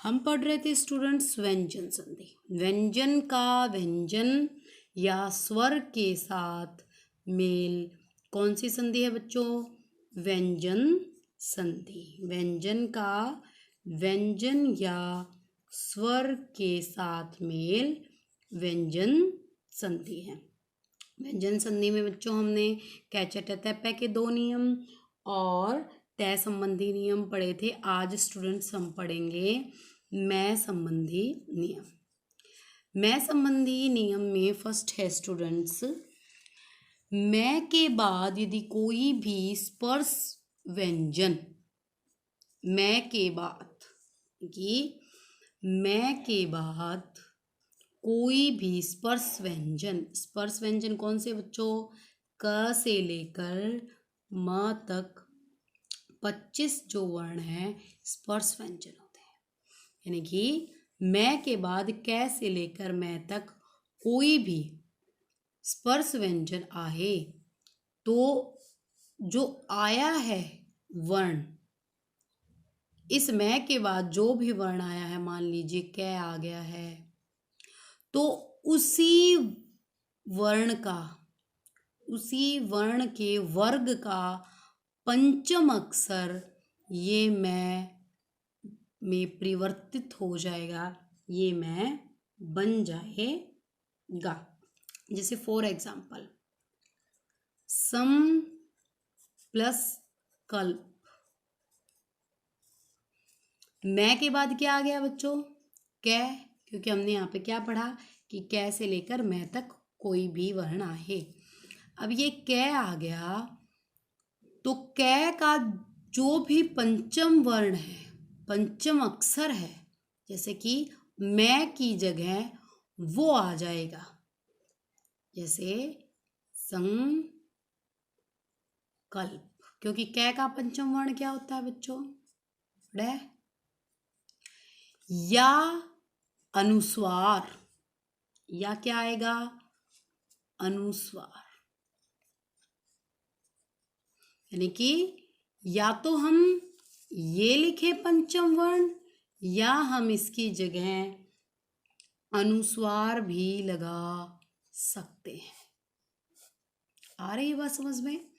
हम पढ़ रहे थे स्टूडेंट्स व्यंजन संधि। व्यंजन का व्यंजन या स्वर के साथ मेल कौन सी संधि है बच्चों? व्यंजन संधि। व्यंजन का व्यंजन या स्वर के साथ मेल व्यंजन संधि है। व्यंजन संधि में बच्चों हमने कैचे टै पै के 2 नियम और तय संबंधी नियम पढ़े थे। आज स्टूडेंट्स हम पढ़ेंगे मैं संबंधी नियम। मैं संबंधी नियम में फर्स्ट है स्टूडेंट्स, मैं के बाद यदि कोई भी स्पर्श व्यंजन, मैं के बाद कि मैं के बाद कोई भी स्पर्श व्यंजन कौन से बच्चों? क से लेकर म तक 25 जो वर्ण है स्पर्श व्यंजन होते हैं। यानी कि मैं के बाद कै से लेकर मैं तक कोई भी स्पर्श व्यंजन आए तो जो आया है वर्ण, इस मैं के बाद जो भी वर्ण आया है, मान लीजिए कै आ गया है, तो उसी वर्ण के वर्ग का पंचम अक्षर ये मैं में परिवर्तित हो जाएगा, ये मैं बन जाएगा। जैसे फॉर एग्जाम्पल सम प्लस कल्प, मैं के बाद क्या आ गया बच्चों? कै, क्योंकि हमने यहाँ पे क्या पढ़ा कि कै से लेकर मैं तक कोई भी वर्ण आए। अब ये कै आ गया तो कै का जो भी पंचम वर्ण है, पंचम अक्षर है, जैसे कि मैं की जगह वो आ जाएगा। जैसे संकल्प, क्योंकि कै का पंचम वर्ण क्या होता है बच्चों? ड़। या अनुस्वार, या क्या आएगा? अनुस्वार। यानी कि या तो हम ये लिखे पंचम वर्ण या हम इसकी जगह अनुस्वार भी लगा सकते हैं। आ रही है बात समझ में?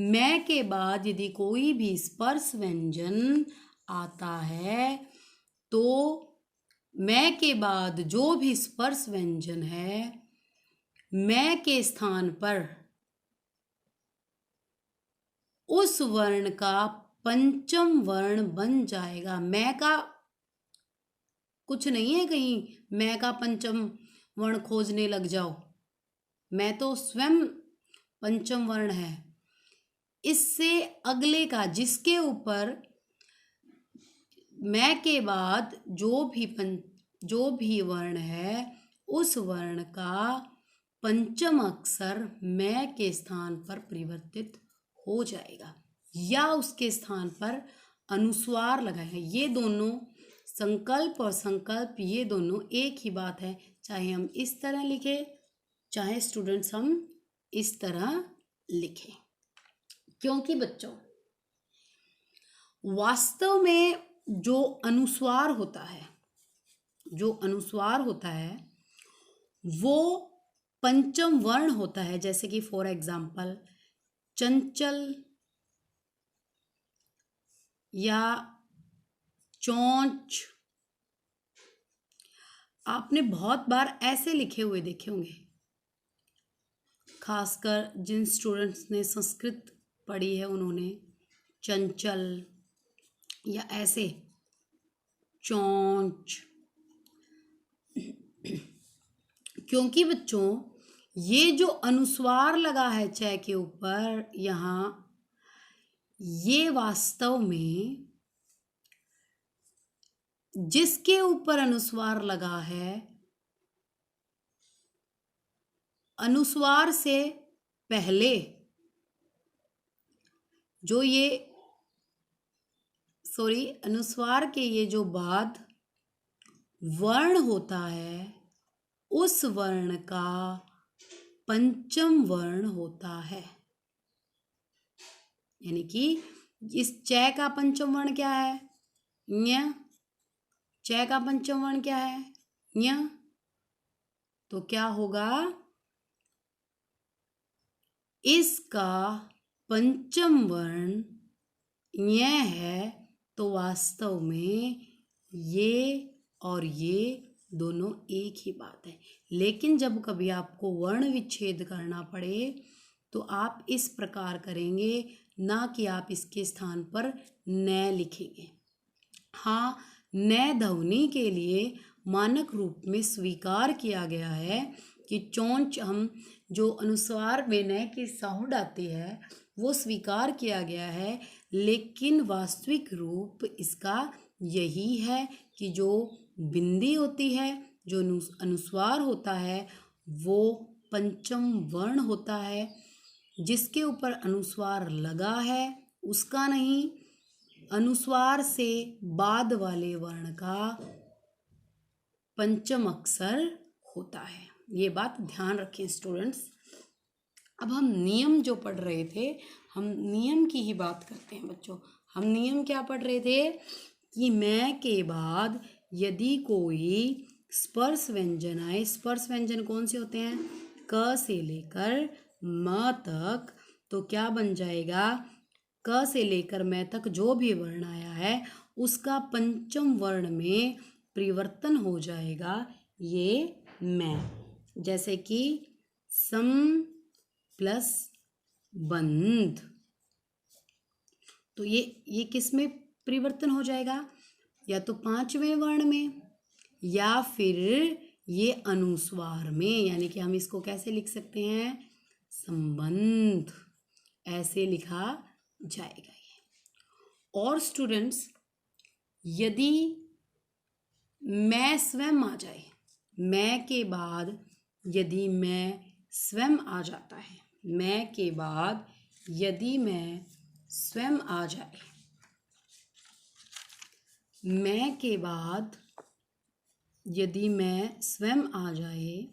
मैं के बाद यदि कोई भी स्पर्श व्यंजन आता है तो मैं के बाद जो भी स्पर्श व्यंजन है, मैं के स्थान पर उस वर्ण का पंचम वर्ण बन जाएगा। मैं का कुछ नहीं है कहीं मैं का पंचम वर्ण खोजने लग जाओ, मैं तो स्वयं पंचम वर्ण है। इससे अगले का जिसके ऊपर मैं के बाद जो भी वर्ण है, उस वर्ण का पंचम अक्षर मैं के स्थान पर परिवर्तित हो जाएगा या उसके स्थान पर अनुस्वार लगाएगा। ये दोनों संकल्प और संकल्प ये दोनों एक ही बात है, चाहे हम इस तरह लिखें चाहे स्टूडेंट्स हम इस तरह लिखें। क्योंकि बच्चों वास्तव में जो अनुस्वार होता है वो पंचम वर्ण होता है। जैसे कि फॉर एग्जाम्पल चंचल या चौंच, आपने बहुत बार ऐसे लिखे हुए देखे होंगे, खासकर जिन स्टूडेंट्स ने संस्कृत पढ़ी है उन्होंने चंचल या ऐसे चौंच। क्योंकि बच्चों ये जो अनुस्वार लगा है च के ऊपर, यहाँ ये वास्तव में जिसके ऊपर अनुस्वार लगा है, अनुस्वार से पहले जो अनुस्वार के ये जो बाद वर्ण होता है, उस वर्ण का पंचम वर्ण होता है। यानी कि इस च का पंचम वर्ण क्या है? ञ। च का पंचम वर्ण क्या है? ञ। तो क्या होगा? इसका पंचम वर्ण ञ है, तो वास्तव में ये और ये दोनों एक ही बात है। लेकिन जब कभी आपको वर्ण विच्छेद करना पड़े तो आप इस प्रकार करेंगे, ना कि आप इसके स्थान पर न लिखेंगे। हाँ, न ध्वनि के लिए मानक रूप में स्वीकार किया गया है कि चोंच हम जो अनुस्वार में न की साउंड आती है वो स्वीकार किया गया है, लेकिन वास्तविक रूप इसका यही है कि जो बिंदी होती है, जो अनुस्वार होता है, वो पंचम वर्ण होता है। जिसके ऊपर अनुस्वार लगा है उसका नहीं, अनुस्वार से बाद वाले वर्ण का पंचम अक्षर होता है। ये बात ध्यान रखें स्टूडेंट्स। अब हम नियम जो पढ़ रहे थे, हम नियम की ही बात करते हैं बच्चों। हम नियम क्या पढ़ रहे थे कि मैं के बाद यदि कोई स्पर्श व्यंजन आए, स्पर्श व्यंजन कौन से होते हैं? क से लेकर म तक, तो क्या बन जाएगा? क से लेकर म तक जो भी वर्ण आया है उसका पंचम वर्ण में परिवर्तन हो जाएगा ये मैं। जैसे कि सम प्लस बंध, तो ये किस में परिवर्तन हो जाएगा? या तो पांचवें वर्ण में या फिर ये अनुस्वार में, यानी कि हम इसको कैसे लिख सकते हैं? संबंध, ऐसे लिखा जाएगा ये। और स्टूडेंट्स, यदि मैं स्वयं आ जाए, मैं के बाद यदि मैं स्वयं आ जाता है, मैं के बाद यदि मैं स्वयं आ जाए, मैं के बाद यदि मैं स्वयं आ जाए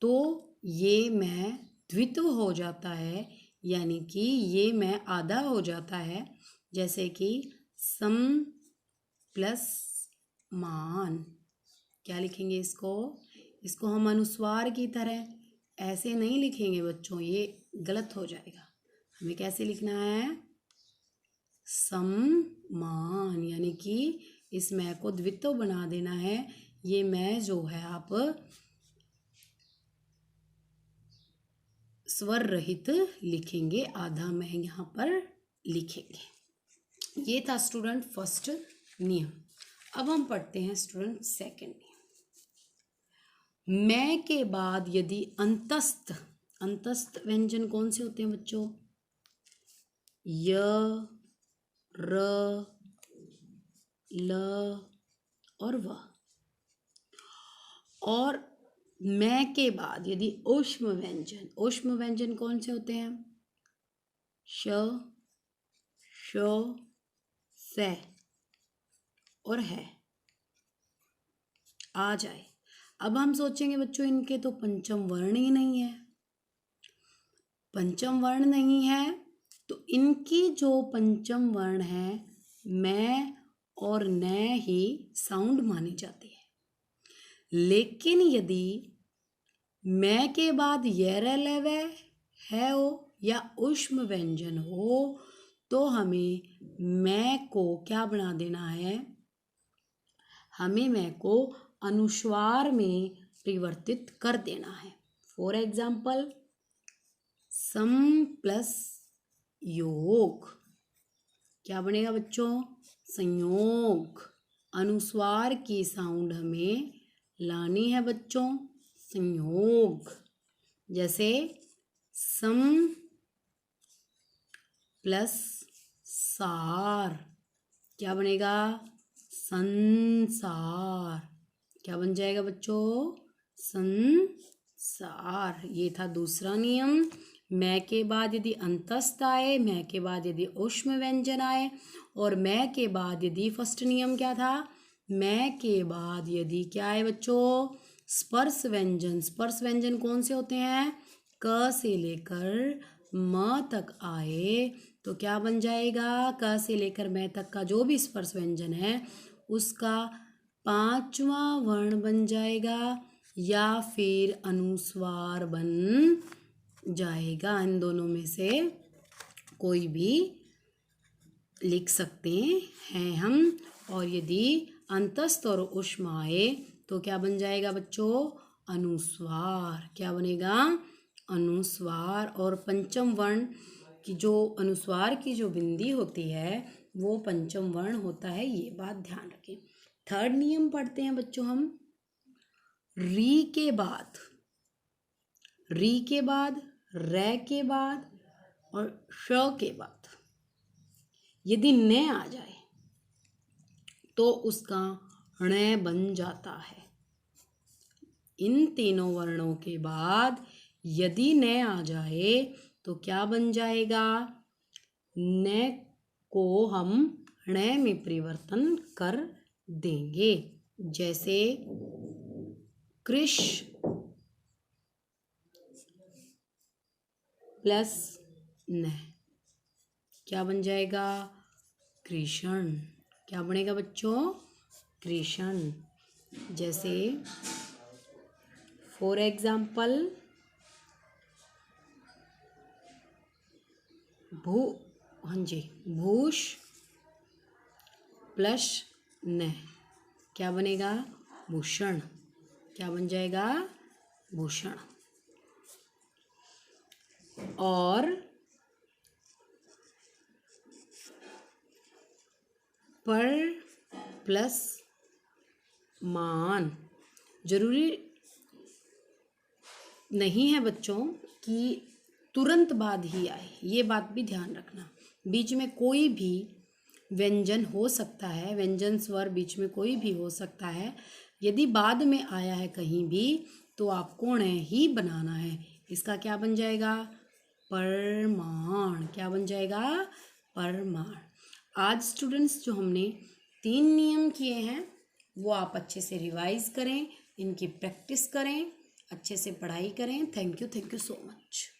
तो ये मैं द्वित्व हो जाता है, यानी कि ये मैं आधा हो जाता है। जैसे कि सम प्लस मान, क्या लिखेंगे इसको? इसको हम अनुस्वार की तरह ऐसे नहीं लिखेंगे बच्चों, ये गलत हो जाएगा। हमें कैसे लिखना है? सम्मान, यानी कि इस मैं को द्वित्व बना देना है। ये मैं जो है आप स्वर रहित लिखेंगे, आधा मैं यहाँ पर लिखेंगे। ये था स्टूडेंट फर्स्ट नियम। अब हम पढ़ते हैं स्टूडेंट सेकंड नियम। मैं के बाद यदि अंतस्थ, अंतस्थ व्यंजन कौन से होते हैं बच्चों? य, र, ल और व। और मैं के बाद यदि ऊष्म व्यंजन, ऊष्म व्यंजन कौन से होते हैं? श, श, से और है आ जाए। अब हम सोचेंगे बच्चों इनके तो पंचम वर्ण ही नहीं है, पंचम वर्ण नहीं है, तो इनकी जो पंचम वर्ण है मैं और न ही साउंड मानी जाती है। लेकिन यदि मैं के बाद यरलव है हो या ऊष्म व्यंजन हो तो हमें मैं को क्या बना देना है? हमें मैं को अनुस्वार में परिवर्तित कर देना है। फॉर एग्जाम्पल सम प्लस योग, क्या बनेगा बच्चों? संयोग। अनुस्वार की साउंड हमें लानी है बच्चों, संयोग। जैसे सम प्लस सार, क्या बनेगा? संसार। क्या बन जाएगा बच्चों? संसार। ये था दूसरा नियम। मैं के बाद यदि अंतस्थ आए, मैं के बाद यदि ऊष्म व्यंजन आए, और मैं के बाद यदि फर्स्ट नियम क्या था? मैं के बाद यदि क्या है बच्चों? स्पर्श व्यंजन। स्पर्श व्यंजन कौन से होते हैं? क से लेकर म तक आए तो क्या बन जाएगा? क से लेकर मैं तक का जो भी स्पर्श व्यंजन है उसका 5वां वर्ण बन जाएगा या फिर अनुस्वार बन जाएगा। इन दोनों में से कोई भी लिख सकते हैं हम। और यदि अंतस्थ और ऊष्म आए तो क्या बन जाएगा बच्चों? अनुस्वार। क्या बनेगा? अनुस्वार। और पंचम वर्ण की जो अनुस्वार की जो बिंदी होती है वो पंचम वर्ण होता है, ये बात ध्यान रखें। थर्ड नियम पढ़ते हैं बच्चों हम। री के बाद, री के बाद, रै के बाद और श के बाद यदि न आ जाए तो उसका ण बन जाता है। इन तीनों वर्णों के बाद यदि न आ जाए तो क्या बन जाएगा? न को हम ण में परिवर्तन कर देंगे। जैसे कृष प्लस न क्या बन जाएगा? कृष्ण। क्या बनेगा बच्चों? कृष्ण। जैसे फॉर एग्जाम्पल भूष प्लस न क्या बनेगा? भूषण। क्या बन जाएगा? भूषण। और पर प्लस मान जरूरी नहीं है बच्चों कि तुरंत बाद ही आए, ये बात भी ध्यान रखना। बीच में कोई भी व्यंजन हो सकता है, व्यंजन स्वर बीच में कोई भी हो सकता है। यदि बाद में आया है कहीं भी तो आपको ण ही बनाना है। इसका क्या बन जाएगा? परमाण। क्या बन जाएगा? परमाण। आज स्टूडेंट्स जो हमने 3 नियम किए हैं वो आप अच्छे से रिवाइज करें, इनकी प्रैक्टिस करें, अच्छे से पढ़ाई करें। Thank you so much.